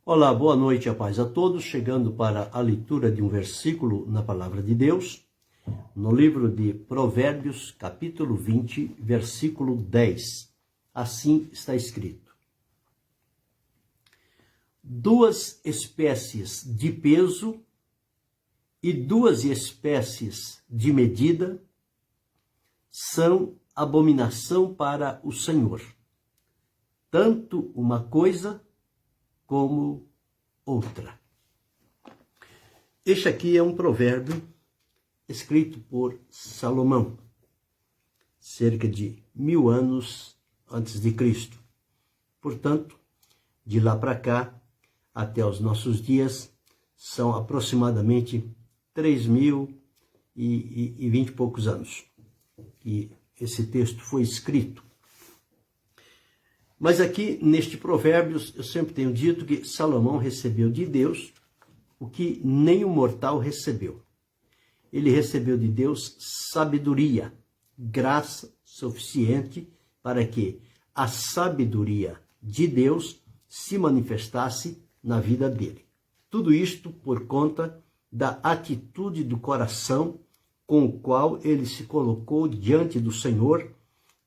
Olá, boa noite, a paz a todos. Chegando para a leitura de um versículo na Palavra de Deus, no livro de Provérbios, capítulo 20, versículo 10. Assim está escrito: duas espécies de peso e duas espécies de medida são abominação para o Senhor, tanto uma coisa como outra. Este aqui é um provérbio escrito por Salomão, cerca de 1000 anos antes de Cristo. Portanto, de lá para cá, até os nossos dias, são aproximadamente 3020 e poucos anos que esse texto foi escrito. Mas aqui, neste Provérbios, eu sempre tenho dito que Salomão recebeu de Deus o que nenhum mortal recebeu. Ele recebeu de Deus sabedoria, graça suficiente para que a sabedoria de Deus se manifestasse na vida dele. Tudo isto por conta da atitude do coração com o qual ele se colocou diante do Senhor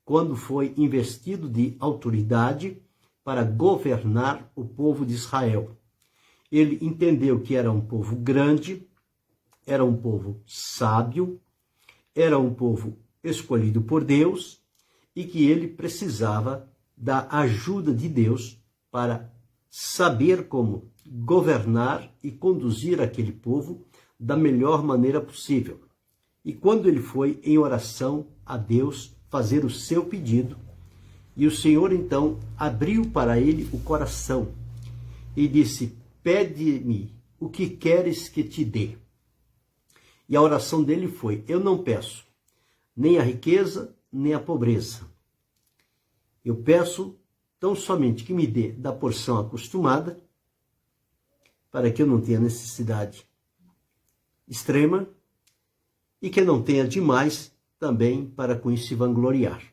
quando foi investido de autoridade para governar o povo de Israel. Ele entendeu que era um povo grande, era um povo sábio, era um povo escolhido por Deus e que ele precisava da ajuda de Deus para saber como governar e conduzir aquele povo da melhor maneira possível. E quando ele foi em oração a Deus fazer o seu pedido, e o Senhor então abriu para ele o coração e disse: pede-me o que queres que te dê. E a oração dele foi: eu não peço nem a riqueza, nem a pobreza. Eu peço tão somente que me dê da porção acostumada, para que eu não tenha necessidade extrema, e que não tenha demais também para com isso se vangloriar.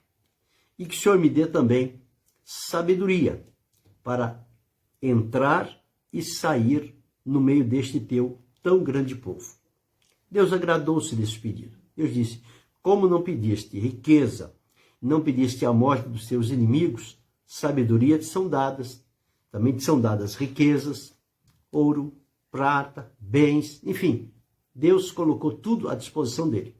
E que o Senhor me dê também sabedoria para entrar e sair no meio deste teu tão grande povo. Deus agradou-se desse pedido. Deus disse: como não pediste riqueza, não pediste a morte dos teus inimigos, sabedoria te são dadas. Também te são dadas riquezas, ouro, prata, bens, enfim. Deus colocou tudo à disposição dele.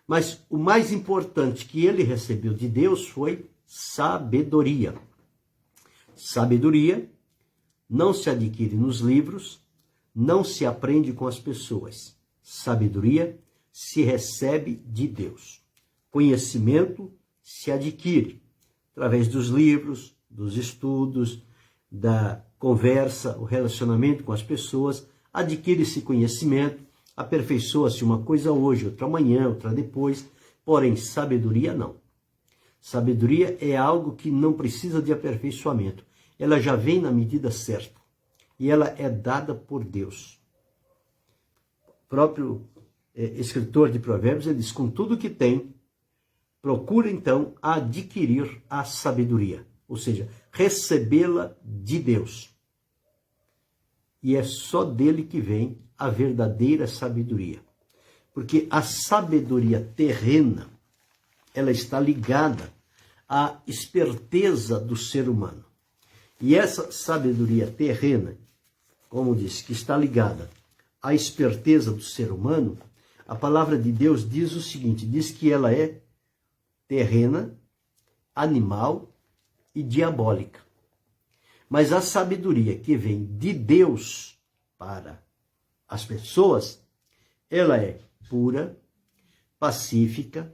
Mas o mais importante que ele recebeu de Deus foi sabedoria. Sabedoria não se adquire nos livros, não se aprende com as pessoas. Sabedoria se recebe de Deus. Conhecimento se adquire através dos livros, dos estudos, da conversa, o relacionamento com as pessoas. Adquire-se conhecimento, aperfeiçoa-se uma coisa hoje, outra amanhã, outra depois, porém sabedoria não. Sabedoria é algo que não precisa de aperfeiçoamento, ela já vem na medida certa e ela é dada por Deus. O próprio escritor de Provérbios, ele diz: com tudo que tem, procura então adquirir a sabedoria, ou seja, recebê-la de Deus. E é só dele que vem a verdadeira sabedoria. Porque a sabedoria terrena, ela está ligada à esperteza do ser humano. E essa sabedoria terrena, como disse, que está ligada à esperteza do ser humano, a palavra de Deus diz o seguinte, diz que ela é terrena, animal e diabólica. Mas a sabedoria que vem de Deus para as pessoas, ela é pura, pacífica,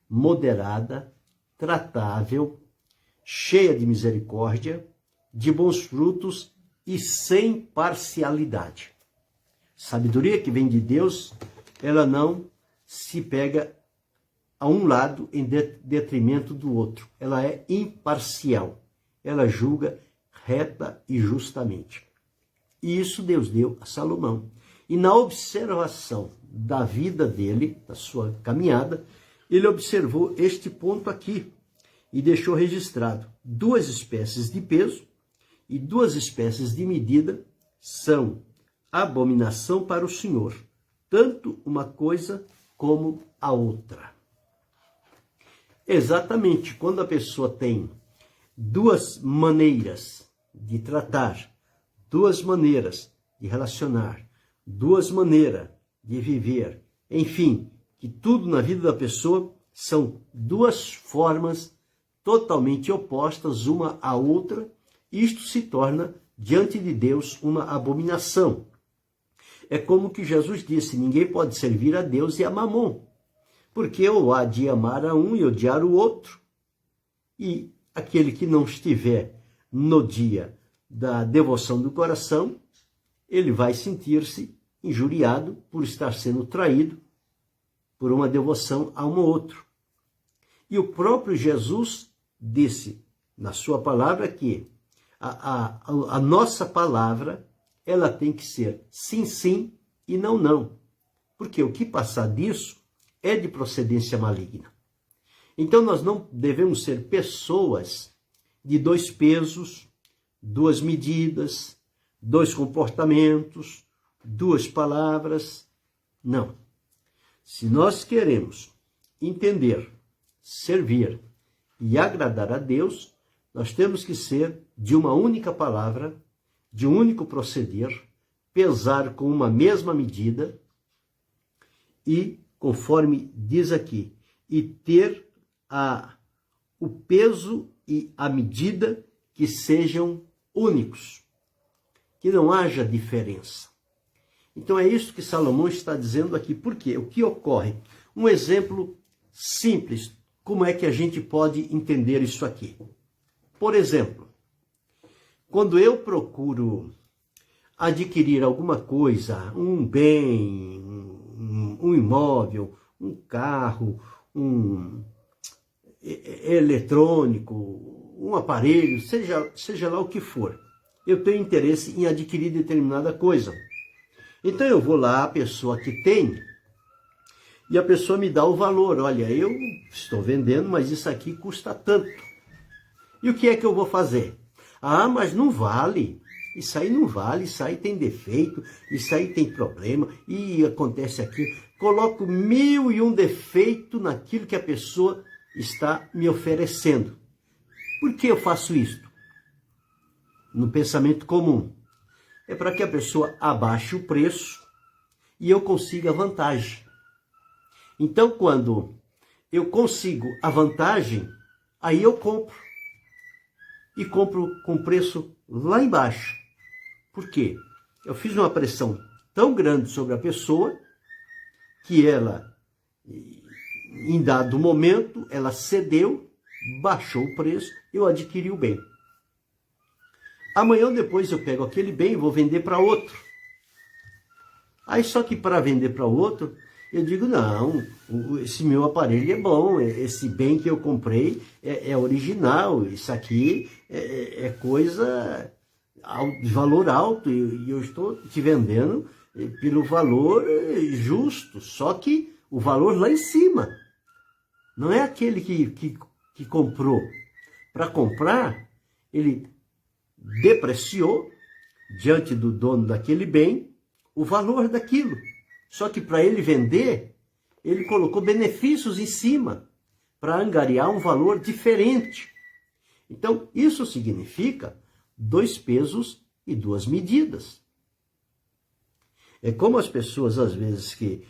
moderada, tratável, cheia de misericórdia, de bons frutos e sem parcialidade. Sabedoria que vem de Deus, ela não se pega a um lado em detrimento do outro. Ela é imparcial. Ela julga reta e justamente. E isso Deus deu a Salomão. E na observação da vida dele, da sua caminhada, ele observou este ponto aqui e deixou registrado: duas espécies de peso e duas espécies de medida são abominação para o Senhor, tanto uma coisa como a outra. Exatamente, quando a pessoa tem duas maneiras de tratar, duas maneiras de relacionar, duas maneiras de viver, enfim, que tudo na vida da pessoa são duas formas totalmente opostas uma à outra, isto se torna, diante de Deus, uma abominação. É como que Jesus disse, ninguém pode servir a Deus e a Mamon, porque ou há de amar a um e odiar o outro, e aquele que não estiver no dia da devoção do coração, ele vai sentir-se injuriado por estar sendo traído por uma devoção a um outro. E o próprio Jesus disse na sua palavra que a nossa palavra, ela tem que ser sim, sim e não, não. Porque o que passar disso é de procedência maligna. Então nós não devemos ser pessoas de dois pesos, duas medidas, dois comportamentos, duas palavras. Não. Se nós queremos entender, servir e agradar a Deus, nós temos que ser de uma única palavra, de um único proceder, pesar com uma mesma medida e, conforme diz aqui, e ter o peso e a medida que sejam únicos, que não haja diferença. Então é isso que Salomão está dizendo aqui. Por quê? O que ocorre? Um exemplo simples. Como é que a gente pode entender isso aqui? Por exemplo, quando eu procuro adquirir alguma coisa, um bem, um imóvel, um carro, um eletrônico, um aparelho, seja lá o que for, eu tenho interesse em adquirir determinada coisa. Então eu vou lá, a pessoa que tem, e a pessoa me dá o valor. Olha, eu estou vendendo, mas isso aqui custa tanto. E o que é que eu vou fazer? Ah, mas não vale. Isso aí não vale, isso aí tem defeito, isso aí tem problema, e acontece aquilo. Coloco 1001 defeitos naquilo que a pessoa está me oferecendo. Por que eu faço isso? No pensamento comum. É para que a pessoa abaixe o preço e eu consiga vantagem. Então, quando eu consigo a vantagem, aí eu compro. E compro com preço lá embaixo. Por quê? Eu fiz uma pressão tão grande sobre a pessoa que ela, em dado momento, ela cedeu, baixou o preço, eu adquiri o bem. Amanhã ou depois eu pego aquele bem e vou vender para outro. Aí só que para vender para outro, eu digo, não, esse meu aparelho é bom, esse bem que eu comprei é original, isso aqui é coisa de valor alto e eu estou te vendendo pelo valor justo, só que o valor lá em cima. Não é aquele que comprou. Para comprar, ele depreciou diante do dono daquele bem o valor daquilo. Só que para ele vender, ele colocou benefícios em cima para angariar um valor diferente. Então, isso significa dois pesos e duas medidas. É como as pessoas, às vezes, que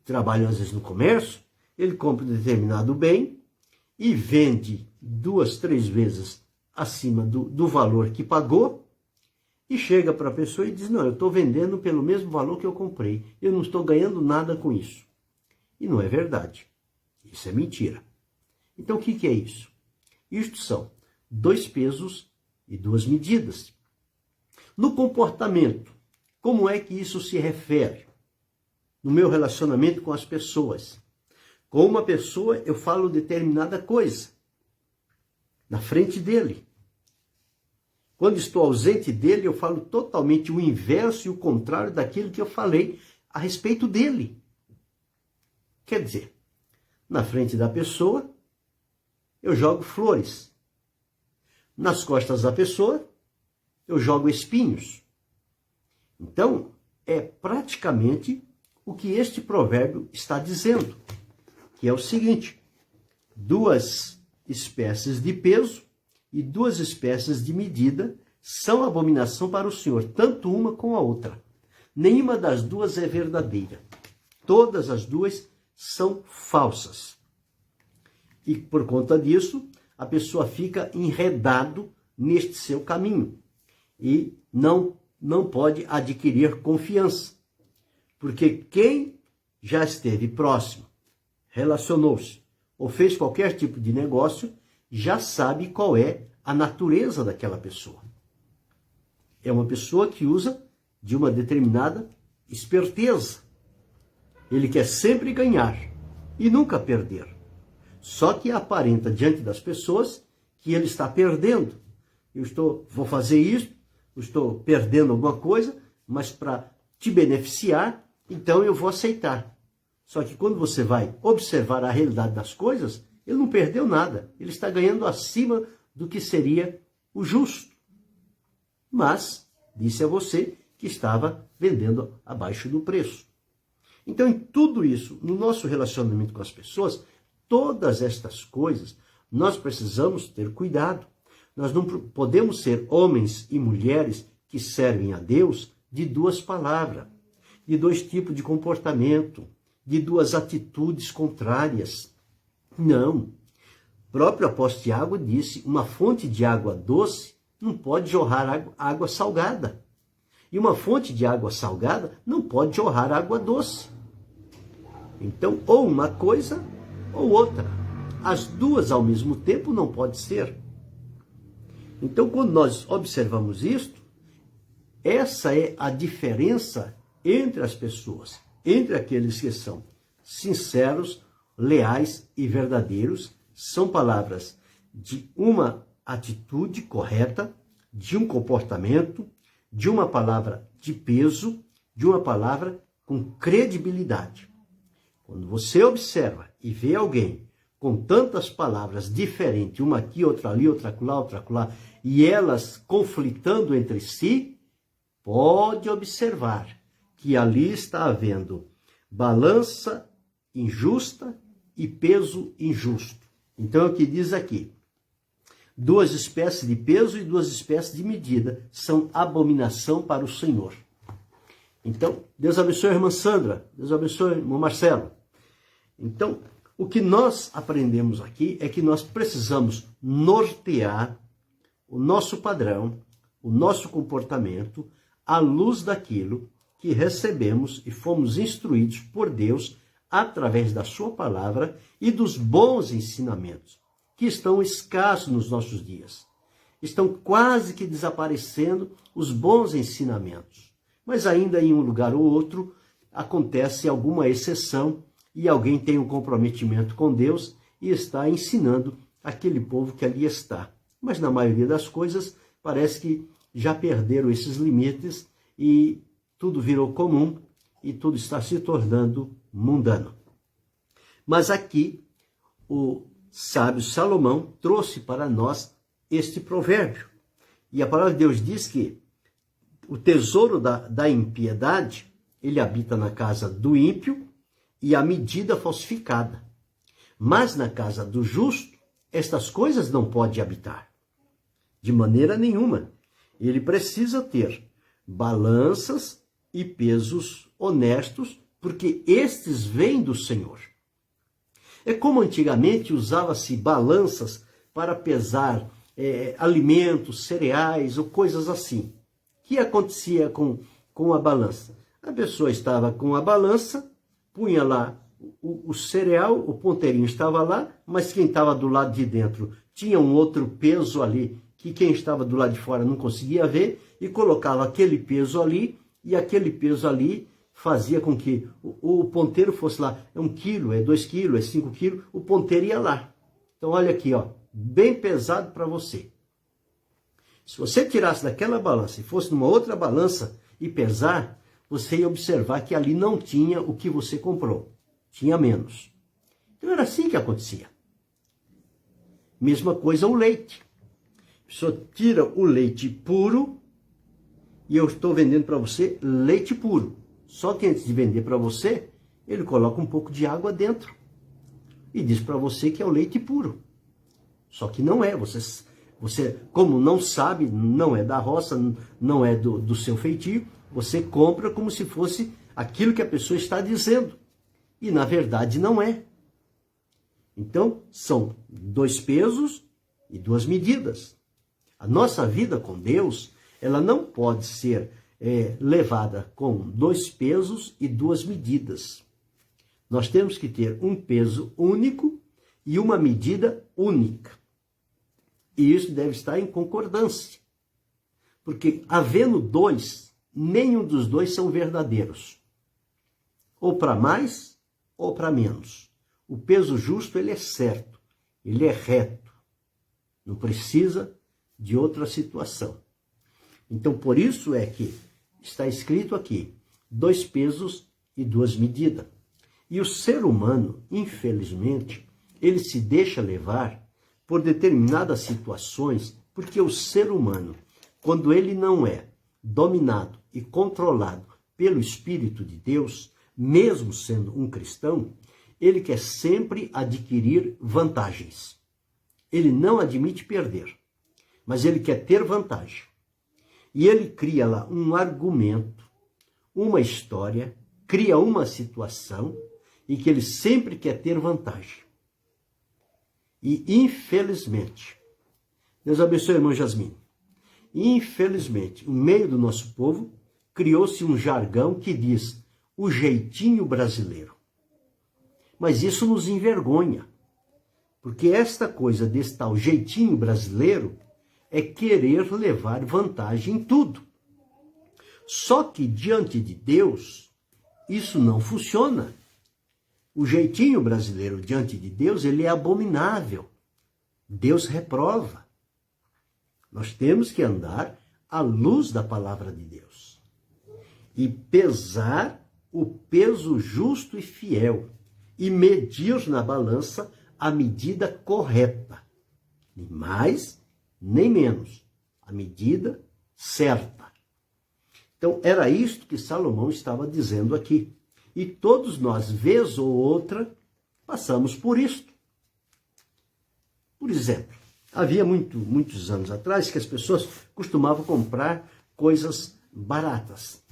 trabalham às vezes no comércio, ele compra um determinado bem e vende 2, 3 vezes acima do valor que pagou, e chega para a pessoa e diz, não, eu estou vendendo pelo mesmo valor que eu comprei, eu não estou ganhando nada com isso. E não é verdade. Isso é mentira. Então o que é isso? Isto são dois pesos e duas medidas. No comportamento, como é que isso se refere? No meu relacionamento com as pessoas. Com uma pessoa eu falo determinada coisa na frente dele. Quando estou ausente dele, eu falo totalmente o inverso e o contrário daquilo que eu falei a respeito dele. Quer dizer, na frente da pessoa, eu jogo flores. Nas costas da pessoa, eu jogo espinhos. Então, é praticamente o que este provérbio está dizendo, que é o seguinte: duas espécies de peso e duas espécies de medida são abominação para o Senhor, tanto uma como a outra. Nenhuma das duas é verdadeira. Todas as duas são falsas. E por conta disso, a pessoa fica enredado neste seu caminho e não pode adquirir confiança. Porque quem já esteve próximo, relacionou-se ou fez qualquer tipo de negócio, já sabe qual é a natureza daquela pessoa. É uma pessoa que usa de uma determinada esperteza. Ele quer sempre ganhar e nunca perder. Só que aparenta diante das pessoas que ele está perdendo. Vou fazer isso, eu estou perdendo alguma coisa, mas para te beneficiar, então eu vou aceitar. Só que quando você vai observar a realidade das coisas, ele não perdeu nada. Ele está ganhando acima do que seria o justo. Mas disse a você que estava vendendo abaixo do preço. Então, em tudo isso, no nosso relacionamento com as pessoas, todas estas coisas, nós precisamos ter cuidado. Nós não podemos ser homens e mulheres que servem a Deus de duas palavras, de dois tipos de comportamento, de duas atitudes contrárias. Não. O próprio apóstolo Tiago disse: uma fonte de água doce não pode jorrar água salgada. E uma fonte de água salgada não pode jorrar água doce. Então, ou uma coisa ou outra. As duas ao mesmo tempo não pode ser. Então, quando nós observamos isto, essa é a diferença entre as pessoas, entre aqueles que são sinceros, leais e verdadeiros. São palavras de uma atitude correta, de um comportamento, de uma palavra de peso, de uma palavra com credibilidade. Quando você observa e vê alguém com tantas palavras diferentes, uma aqui, outra ali, outra acolá, e elas conflitando entre si, pode observar que ali está havendo balança injusta e peso injusto. Então, é o que diz aqui: duas espécies de peso e duas espécies de medida são abominação para o Senhor. Então, Deus abençoe a irmã Sandra, Deus abençoe o irmão Marcelo. Então, o que nós aprendemos aqui é que nós precisamos nortear o nosso padrão, o nosso comportamento, à luz daquilo que recebemos e fomos instruídos por Deus através da sua palavra e dos bons ensinamentos, que estão escassos nos nossos dias. Estão quase que desaparecendo os bons ensinamentos. Mas ainda em um lugar ou outro acontece alguma exceção e alguém tem um comprometimento com Deus e está ensinando aquele povo que ali está. Mas na maioria das coisas parece que já perderam esses limites e tudo virou comum e tudo está se tornando mundano. Mas aqui o sábio Salomão trouxe para nós este provérbio. E a palavra de Deus diz que o tesouro da impiedade, ele habita na casa do ímpio e a medida falsificada. Mas na casa do justo, estas coisas não pode habitar. De maneira nenhuma. Ele precisa ter balanças e pesos honestos, porque estes vêm do Senhor. É como antigamente usava-se balanças para pesar alimentos, cereais ou coisas assim. O que acontecia com a balança? A pessoa estava com a balança, punha lá o cereal, o ponteirinho estava lá, mas quem estava do lado de dentro tinha um outro peso ali, que quem estava do lado de fora não conseguia ver, e colocava aquele peso ali, e aquele peso ali fazia com que o ponteiro fosse lá, é 1 quilo, é 2 quilos, é 5 quilos, o ponteiro ia lá. Então olha aqui, ó, bem pesado para você. Se você tirasse daquela balança e fosse numa outra balança e pesar, você ia observar que ali não tinha o que você comprou, tinha menos. Então era assim que acontecia. Mesma coisa o leite. A pessoa tira o leite puro e eu estou vendendo para você leite puro. Só que antes de vender para você, ele coloca um pouco de água dentro e diz para você que é o leite puro. Só que não é. Você, como não sabe, não é da roça, não é do seu feitio, você compra como se fosse aquilo que a pessoa está dizendo. E na verdade não é. Então, são 2 pesos e 2 medidas. A nossa vida com Deus, ela não pode ser levada com 2 pesos e 2 medidas. Nós temos que ter um peso único e uma medida única. E isso deve estar em concordância. Porque, havendo 2, nenhum dos 2 são verdadeiros. Ou para mais, ou para menos. O peso justo, ele é certo, ele é reto. Não precisa de outra situação. Então, por isso é que está escrito aqui, 2 pesos e 2 medidas. E o ser humano, infelizmente, ele se deixa levar por determinadas situações, porque o ser humano, quando ele não é dominado e controlado pelo Espírito de Deus, mesmo sendo um cristão, ele quer sempre adquirir vantagens. Ele não admite perder, mas ele quer ter vantagem. E ele cria lá um argumento, uma história, cria uma situação em que ele sempre quer ter vantagem. E infelizmente, Deus abençoe a irmã Jasmine, infelizmente, no meio do nosso povo, criou-se um jargão que diz o jeitinho brasileiro. Mas isso nos envergonha, porque esta coisa desse tal jeitinho brasileiro é querer levar vantagem em tudo. Só que diante de Deus, isso não funciona. O jeitinho brasileiro diante de Deus, ele é abominável. Deus reprova. Nós temos que andar à luz da palavra de Deus e pesar o peso justo e fiel e medir na balança a medida correta, nem mais nem menos, a medida certa. Então, era isto que Salomão estava dizendo aqui. E todos nós, vez ou outra, passamos por isto. Por exemplo, havia muitos anos atrás que as pessoas costumavam comprar coisas baratas.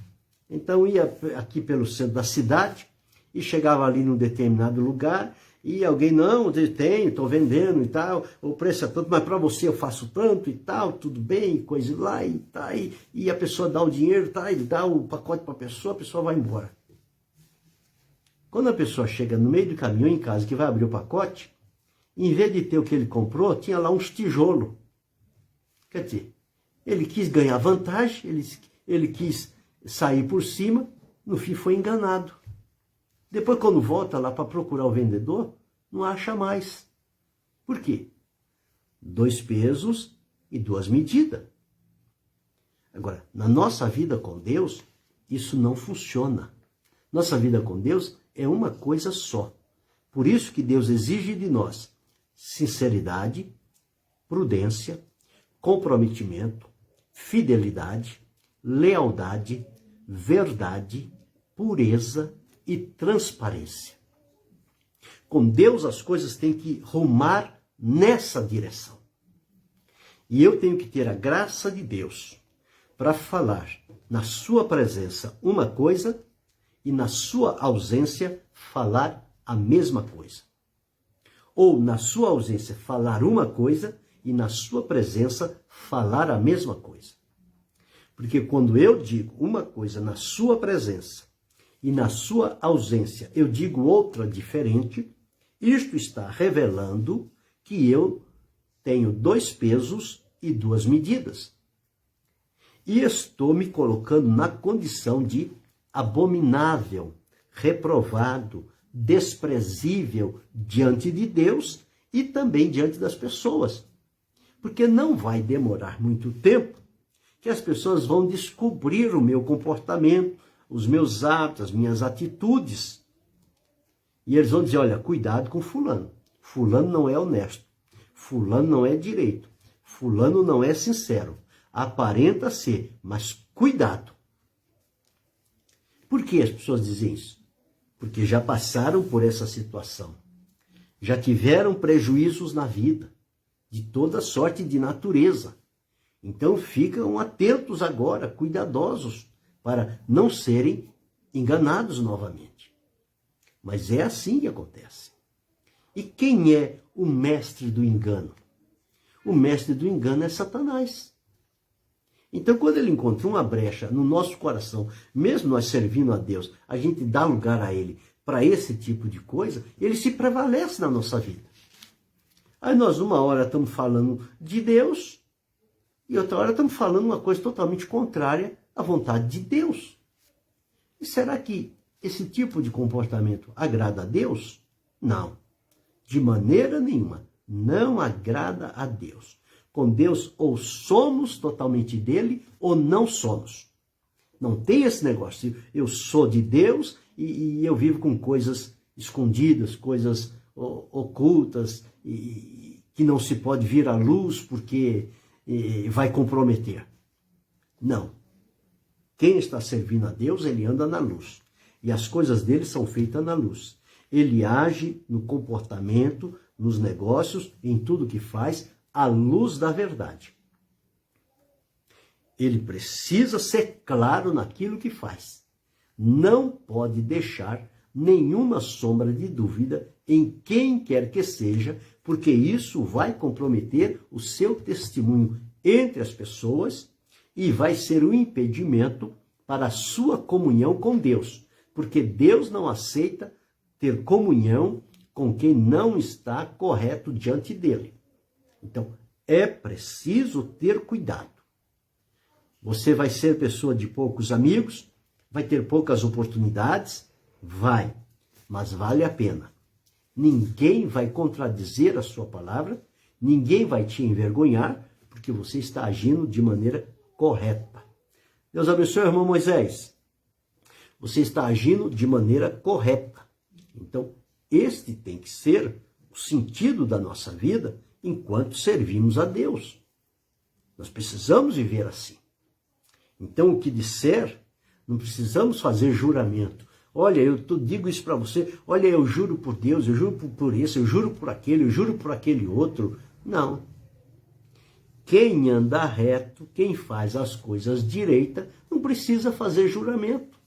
Então, ia aqui pelo centro da cidade e chegava ali num determinado lugar e alguém, não, tenho, estou vendendo e tal, o preço é tanto, mas para você eu faço tanto e tal, tudo bem, coisa lá e tal, e a pessoa dá o dinheiro, tá, ele dá o pacote para a pessoa vai embora. Quando a pessoa chega no meio do caminho em casa que vai abrir o pacote, em vez de ter o que ele comprou, tinha lá uns tijolos. Quer dizer, ele quis ganhar vantagem, ele quis sair por cima, no fim foi enganado. Depois, quando volta lá para procurar o vendedor, não acha mais. Por quê? 2 pesos e 2 medidas. Agora, na nossa vida com Deus, isso não funciona. Nossa vida com Deus é uma coisa só. Por isso que Deus exige de nós sinceridade, prudência, comprometimento, fidelidade, lealdade, verdade, pureza e transparência. Com Deus as coisas têm que rumar nessa direção. E eu tenho que ter a graça de Deus para falar na sua presença uma coisa e na sua ausência falar a mesma coisa. Ou na sua ausência falar uma coisa e na sua presença falar a mesma coisa. Porque quando eu digo uma coisa na sua presença e na sua ausência eu digo outra diferente, isto está revelando que eu tenho 2 pesos e 2 medidas. E estou me colocando na condição de abominável, reprovado, desprezível diante de Deus e também diante das pessoas. Porque não vai demorar muito tempo que as pessoas vão descobrir o meu comportamento, os meus atos, as minhas atitudes. E eles vão dizer, olha, cuidado com fulano. Fulano não é honesto. Fulano não é direito. Fulano não é sincero. Aparenta ser, mas cuidado. Por que as pessoas dizem isso? Porque já passaram por essa situação. Já tiveram prejuízos na vida, de toda sorte de natureza. Então ficam atentos agora, cuidadosos, para não serem enganados novamente. Mas é assim que acontece. E quem é o mestre do engano? O mestre do engano é Satanás. Então, quando ele encontra uma brecha no nosso coração, mesmo nós servindo a Deus, a gente dá lugar a ele para esse tipo de coisa, ele se prevalece na nossa vida. Aí nós, uma hora, estamos falando de Deus, e outra hora estamos falando uma coisa totalmente contrária à vontade de Deus. E será que esse tipo de comportamento agrada a Deus? Não. De maneira nenhuma. Não agrada a Deus. Com Deus, ou somos totalmente dele, ou não somos. Não tem esse negócio. Eu sou de Deus e eu vivo com coisas escondidas, coisas ocultas, e que não se pode vir à luz porque vai comprometer. Não. Quem está servindo a Deus, ele anda na luz. E as coisas dele são feitas na luz. Ele age no comportamento, nos negócios, em tudo que faz, à luz da verdade. Ele precisa ser claro naquilo que faz. Não pode deixar nenhuma sombra de dúvida em quem quer que seja, porque isso vai comprometer o seu testemunho entre as pessoas e vai ser um impedimento para a sua comunhão com Deus, porque Deus não aceita ter comunhão com quem não está correto diante dele. Então, é preciso ter cuidado. Você vai ser pessoa de poucos amigos, vai ter poucas oportunidades? Vai, mas vale a pena. Ninguém vai contradizer a sua palavra, ninguém vai te envergonhar, porque você está agindo de maneira correta. Deus abençoe, irmão Moisés. Você está agindo de maneira correta. Então, este tem que ser o sentido da nossa vida enquanto servimos a Deus. Nós precisamos viver assim. Então, o que disser, não precisamos fazer juramento. Olha, eu digo isso para você, olha, eu juro por Deus, eu juro por esse, eu juro por aquele, eu juro por aquele outro. Não. Quem anda reto, quem faz as coisas direita, não precisa fazer juramento.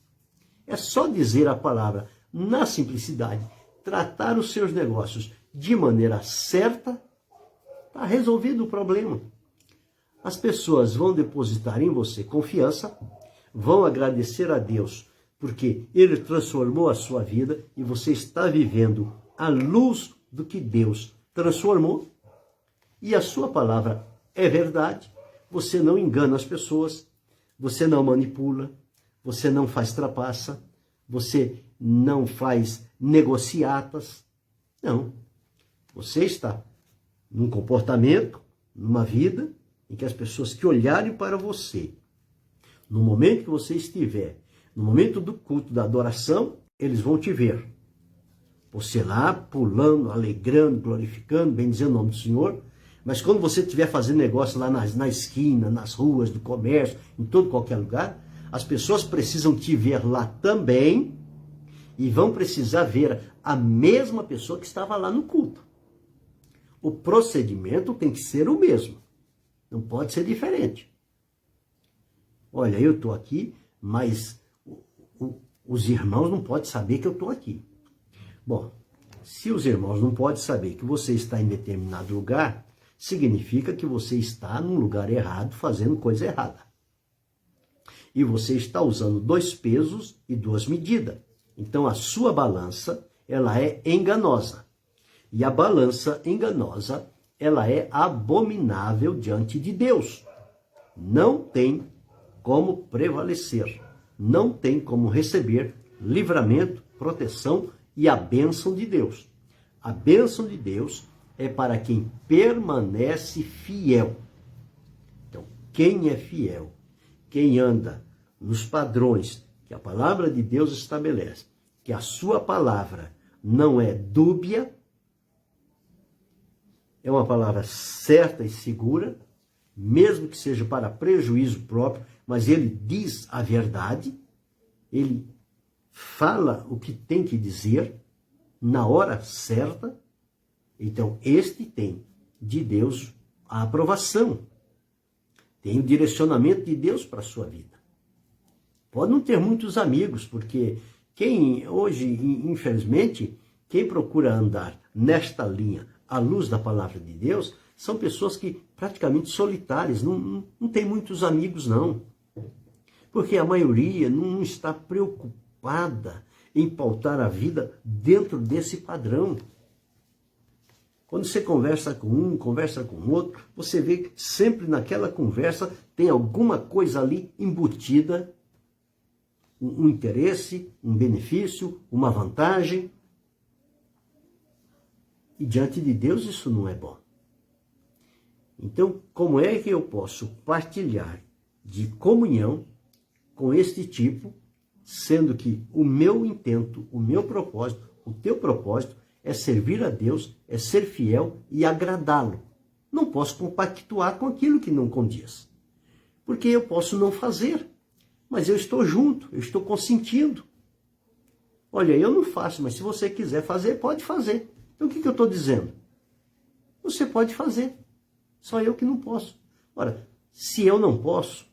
É só dizer a palavra na simplicidade, tratar os seus negócios de maneira certa, está resolvido o problema. As pessoas vão depositar em você confiança, vão agradecer a Deus, porque Ele transformou a sua vida e você está vivendo à luz do que Deus transformou. E a sua palavra é verdade, você não engana as pessoas, você não manipula, você não faz trapaça, você não faz negociatas. Não. Você está num comportamento, numa vida, em que as pessoas que olharem para você, no momento que você estiver, no momento do culto, da adoração, eles vão te ver. Você lá, pulando, alegrando, glorificando, bendizendo o nome do Senhor. Mas quando você estiver fazendo negócio lá na esquina, nas ruas, do comércio, em todo qualquer lugar, as pessoas precisam te ver lá também e vão precisar ver a mesma pessoa que estava lá no culto. O procedimento tem que ser o mesmo. Não pode ser diferente. Olha, eu estou aqui, mas os irmãos não podem saber que eu estou aqui. Bom, se os irmãos não podem saber que você está em determinado lugar, significa que você está num lugar errado, fazendo coisa errada. E você está usando 2 pesos e 2 medidas. Então, a sua balança, ela é enganosa. E a balança enganosa, ela é abominável diante de Deus. Não tem como prevalecer. Não tem como receber livramento, proteção e a bênção de Deus. A bênção de Deus é para quem permanece fiel. Então, quem é fiel? Quem anda nos padrões que a palavra de Deus estabelece, que a sua palavra não é dúbia, é uma palavra certa e segura, mesmo que seja para prejuízo próprio, mas ele diz a verdade, ele fala o que tem que dizer na hora certa. Então, este tem de Deus a aprovação, tem o direcionamento de Deus para a sua vida. Pode não ter muitos amigos, porque quem hoje, infelizmente, quem procura andar nesta linha à luz da palavra de Deus, são pessoas que praticamente solitárias, não tem muitos amigos não. Porque a maioria não está preocupada em pautar a vida dentro desse padrão. Quando você conversa com um, conversa com outro, você vê que sempre naquela conversa tem alguma coisa ali embutida, um interesse, um benefício, uma vantagem. E diante de Deus isso não é bom. Então, como é que eu posso partilhar de comunhão com este tipo, sendo que o meu intento, o meu propósito, o teu propósito é servir a Deus, é ser fiel e agradá-lo. Não posso compactuar com aquilo que não condiz. Porque eu posso não fazer, mas eu estou junto, eu estou consentindo. Olha, eu não faço, mas se você quiser fazer, pode fazer. Então o que eu estou dizendo? Você pode fazer, só eu que não posso. Ora, se eu não posso,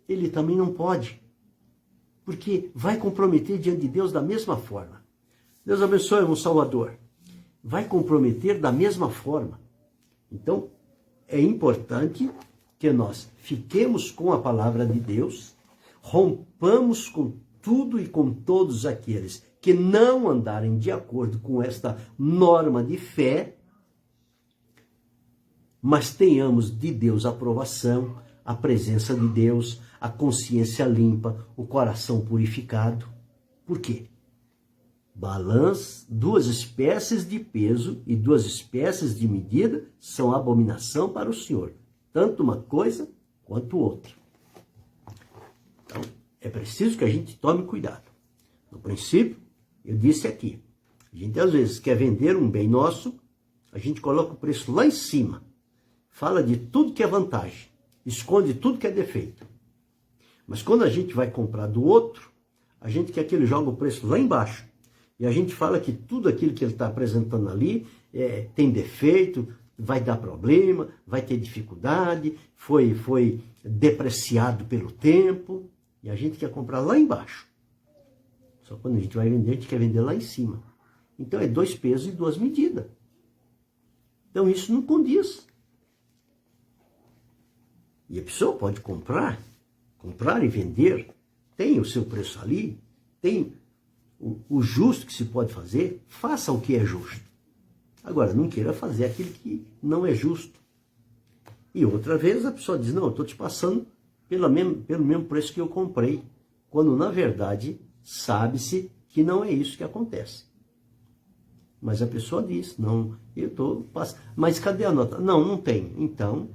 ele também não pode. Porque vai comprometer diante de Deus da mesma forma. Deus abençoe, irmão Salvador. Vai comprometer da mesma forma. Então, é importante que nós fiquemos com a palavra de Deus, rompamos com tudo e com todos aqueles que não andarem de acordo com esta norma de fé, mas tenhamos de Deus a aprovação, a presença de Deus, a consciência limpa, o coração purificado. Por quê? Balanço, duas espécies de peso e duas espécies de medida são abominação para o Senhor. Tanto uma coisa quanto outra. Então, é preciso que a gente tome cuidado. No princípio, eu disse aqui, a gente às vezes quer vender um bem nosso, a gente coloca o preço lá em cima, fala de tudo que é vantagem, esconde tudo que é defeito. Mas quando a gente vai comprar do outro, a gente quer que ele jogue o preço lá embaixo. E a gente fala que tudo aquilo que ele está apresentando ali tem defeito, vai dar problema, vai ter dificuldade, foi depreciado pelo tempo. E a gente quer comprar lá embaixo. Só quando a gente vai vender, a gente quer vender lá em cima. Então é 2 pesos e 2 medidas. Então isso não condiz. E a pessoa pode comprar e vender, tem o seu preço ali, tem o justo que se pode fazer, faça o que é justo. Agora, não queira fazer aquilo que não é justo. E outra vez a pessoa diz, não, eu estou te passando pelo mesmo preço que eu comprei, quando na verdade sabe-se que não é isso que acontece. Mas a pessoa diz, não, eu estou passando, mas cadê a nota? Não, não tem. Então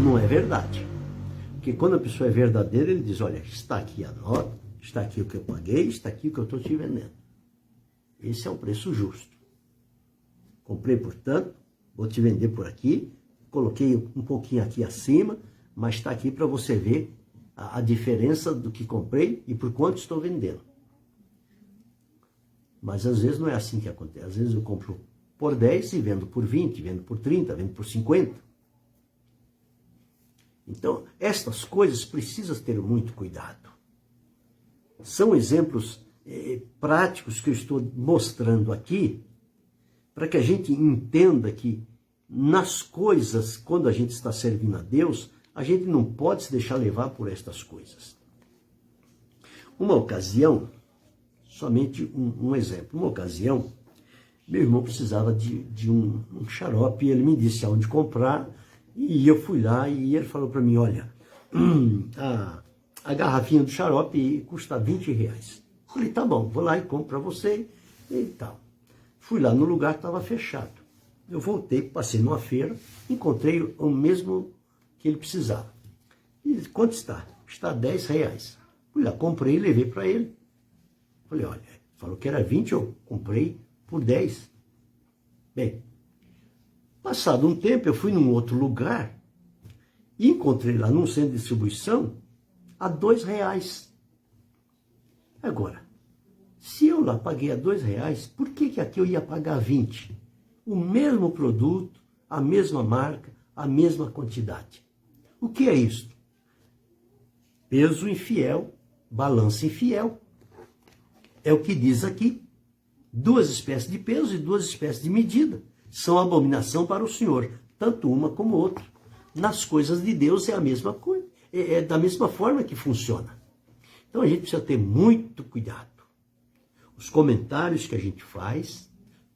não é verdade. Porque quando a pessoa é verdadeira, ele diz, olha, está aqui a nota, está aqui o que eu paguei, está aqui o que eu estou te vendendo. Esse é o preço justo. Comprei, portanto, vou te vender por aqui, coloquei um pouquinho aqui acima, mas está aqui para você ver a diferença do que comprei e por quanto estou vendendo. Mas às vezes não é assim que acontece. Às vezes eu compro por 10 e vendo por 20, vendo por 30, vendo por 50. Então, estas coisas precisam ter muito cuidado. São exemplos práticos que eu estou mostrando aqui, para que a gente entenda que nas coisas, quando a gente está servindo a Deus, a gente não pode se deixar levar por estas coisas. Uma ocasião, somente um exemplo, uma ocasião, meu irmão precisava de um xarope, e ele me disse aonde comprar, e eu fui lá e ele falou para mim, olha, a garrafinha do xarope custa R$20. Falei, tá bom, vou lá e compro para você e tal. Fui lá no lugar que estava fechado. Eu voltei, passei numa feira, encontrei o mesmo que ele precisava. E quanto está? Está R$10. Fui lá, comprei e levei para ele. Falei, olha, falou que era 20, eu comprei por 10. Bem, passado um tempo, eu fui num outro lugar E encontrei lá num centro de distribuição a R$ 2. Agora, se eu lá paguei a R$ 2, por que aqui eu ia pagar 20? O mesmo produto, a mesma marca, a mesma quantidade. O que é isso? Peso infiel, balança infiel. É o que diz aqui. 2 espécies de peso e 2 espécies de medida são abominação para o Senhor, tanto uma como outra. Nas coisas de Deus é a mesma coisa, é da mesma forma que funciona. Então a gente precisa ter muito cuidado. Os comentários que a gente faz,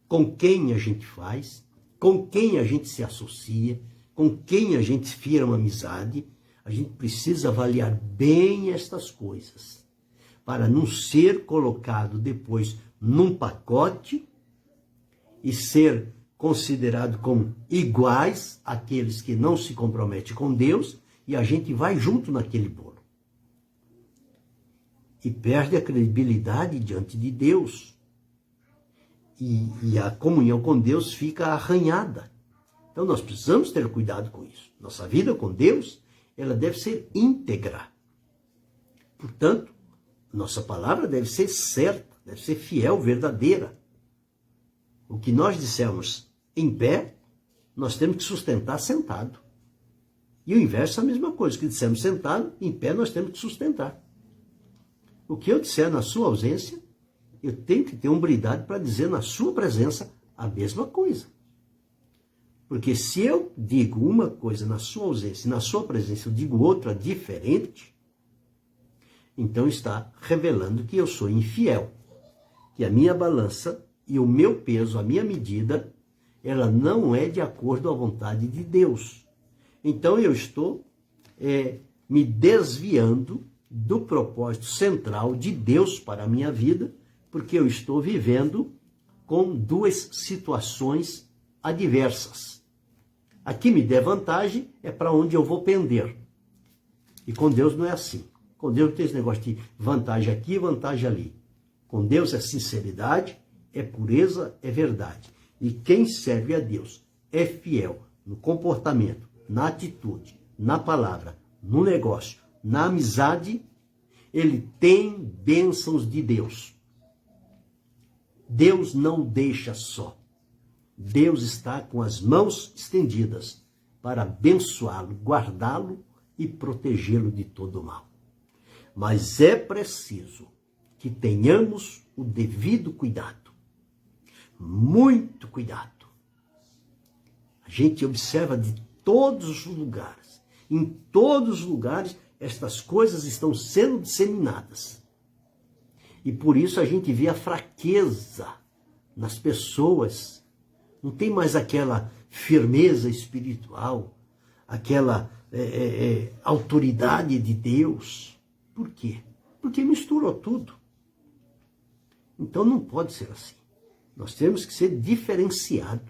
com quem a gente faz, com quem a gente se associa, com quem a gente firma amizade, a gente precisa avaliar bem estas coisas, para não ser colocado depois num pacote e ser considerado como iguais àqueles que não se comprometem com Deus, e a gente vai junto naquele bolo. E perde a credibilidade diante de Deus. E a comunhão com Deus fica arranhada. Então nós precisamos ter cuidado com isso. Nossa vida com Deus, ela deve ser íntegra. Portanto, nossa palavra deve ser certa, deve ser fiel, verdadeira. O que nós dissermos em pé, nós temos que sustentar sentado. E o inverso é a mesma coisa. O que dissermos sentado, em pé nós temos que sustentar. O que eu disser na sua ausência, eu tenho que ter hombridade para dizer na sua presença a mesma coisa. Porque se eu digo uma coisa na sua ausência e na sua presença eu digo outra diferente, então está revelando que eu sou infiel. Que a minha balança e o meu peso, a minha medida, ela não é de acordo à vontade de Deus. Então eu estou me desviando do propósito central de Deus para a minha vida, porque eu estou vivendo com 2 situações adversas. A que me der vantagem é para onde eu vou pender. E com Deus não é assim. Com Deus não tem esse negócio de vantagem aqui, vantagem ali. Com Deus é sinceridade, é pureza, é verdade. E quem serve a Deus é fiel no comportamento, na atitude, na palavra, no negócio, na amizade, ele tem bênçãos de Deus. Deus não o deixa só. Deus está com as mãos estendidas para abençoá-lo, guardá-lo e protegê-lo de todo o mal. Mas é preciso que tenhamos o devido cuidado. Muito cuidado. A gente observa de todos os lugares. Em todos os lugares, estas coisas estão sendo disseminadas. E por isso a gente vê a fraqueza nas pessoas. Não tem mais aquela firmeza espiritual, aquela autoridade de Deus. Por quê? Porque misturou tudo. Então não pode ser assim. Nós temos que ser diferenciados.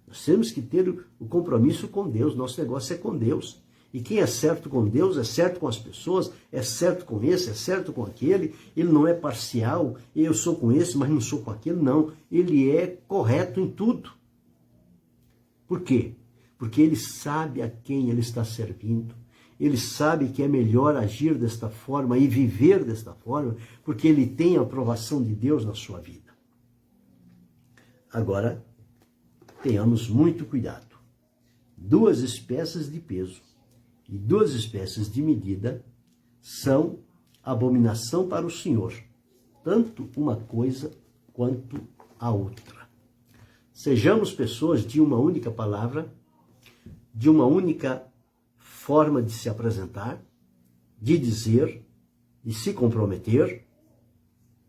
Nós temos que ter o compromisso com Deus. Nosso negócio é com Deus. E quem é certo com Deus, é certo com as pessoas, é certo com esse, é certo com aquele. Ele não é parcial, eu sou com esse, mas não sou com aquele. Não, ele é correto em tudo. Por quê? Porque ele sabe a quem ele está servindo. Ele sabe que é melhor agir desta forma e viver desta forma, porque ele tem a aprovação de Deus na sua vida. Agora, tenhamos muito cuidado. 2 espécies de peso e 2 espécies de medida são abominação para o Senhor, tanto uma coisa quanto a outra. Sejamos pessoas de uma única palavra, de uma única forma de se apresentar, de dizer, de se comprometer,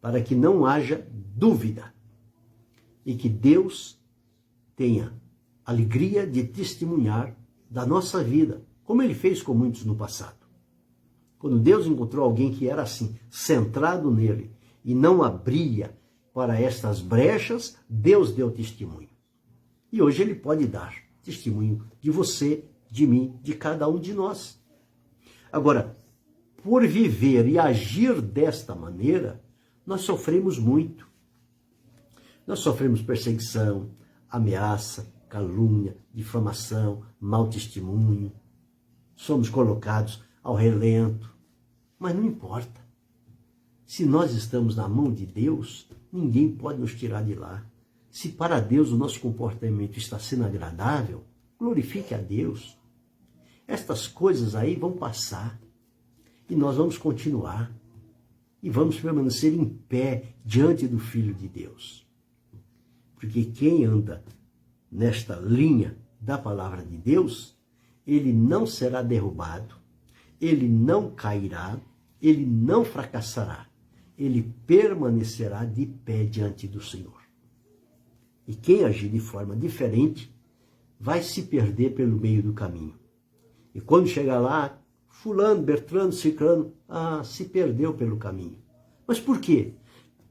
para que não haja dúvida e que Deus tenha alegria de testemunhar da nossa vida, como ele fez com muitos no passado. Quando Deus encontrou alguém que era assim, centrado nele, e não abria para estas brechas, Deus deu testemunho. E hoje ele pode dar testemunho de você, de mim, de cada um de nós. Agora, por viver e agir desta maneira, nós sofremos muito. Nós sofremos perseguição, ameaça, calúnia, difamação, mau testemunho. somos colocados ao relento, mas não importa. Se nós estamos na mão de Deus, ninguém pode nos tirar de lá. Se para Deus o nosso comportamento está sendo agradável, glorifique a Deus. Estas coisas aí vão passar e nós vamos continuar e vamos permanecer em pé diante do Filho de Deus. Porque quem anda nesta linha da palavra de Deus, ele não será derrubado, ele não cairá, ele não fracassará, ele permanecerá de pé diante do Senhor. E quem agir de forma diferente vai se perder pelo meio do caminho. E quando chegar lá, fulano, Bertrano, Ciclano, se perdeu pelo caminho. Mas por quê?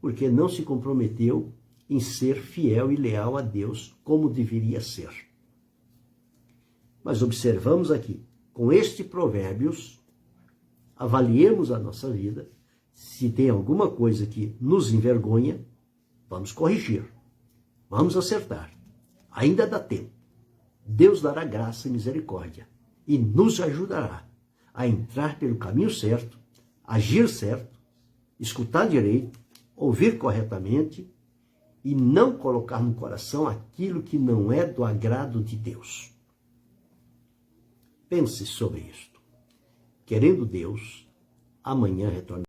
Porque não se comprometeu em ser fiel e leal a Deus como deveria ser. Mas observamos aqui, com este Provérbios, avaliemos a nossa vida. Se tem alguma coisa que nos envergonha, vamos corrigir, vamos acertar. Ainda dá tempo. Deus dará graça e misericórdia e nos ajudará a entrar pelo caminho certo, agir certo, escutar direito, ouvir corretamente e não colocar no coração aquilo que não é do agrado de Deus. Pense sobre isto. Querendo Deus, amanhã retornará.